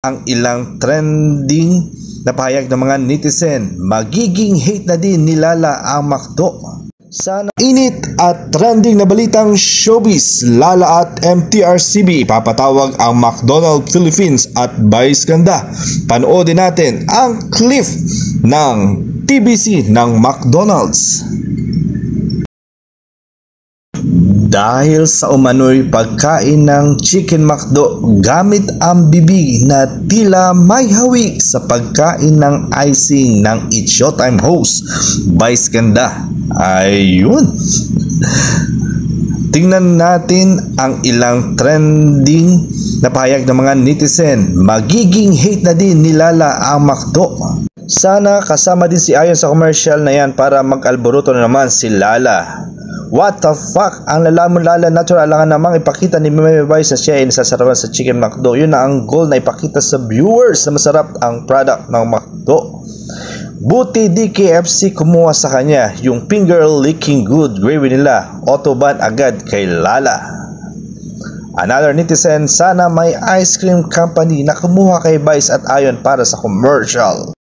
ang ilang trending na pahayag ng mga netizen. Magiging hate na din ni Lala ang McDo. Sana init at trending na balitang showbiz. Lala at MTRCB papatawag ang McDonald's Philippines at Vice Ganda. Panoodin natin ang clip ng TBC ng McDonald's. Dahil sa umano'y pagkain ng Chicken McDo gamit ang bibig na tila may hawig sa pagkain ng icing ng It's Showtime host Vice Ganda. Ayun. Tingnan natin ang ilang trending na pahayag ng mga netizen. Magiging hate na din ni Lala ang McDo. Sana kasama din si Ayon sa commercial na yan para mag-alboroto na naman si Lala. What the fuck? Ang lalamon Lala natural lang namang ipakita ni Meme Vice na siya ay nasasarapan sa Chicken McDo. Yun na ang goal na ipakita sa viewers na masarap ang product ng McDo. Buti di KFC kumuha sa kanya yung finger licking good gravy nila. Autoban agad kay Lala. Another netizen, sana may ice cream company na kumuha kay Vice at Ayon para sa commercial.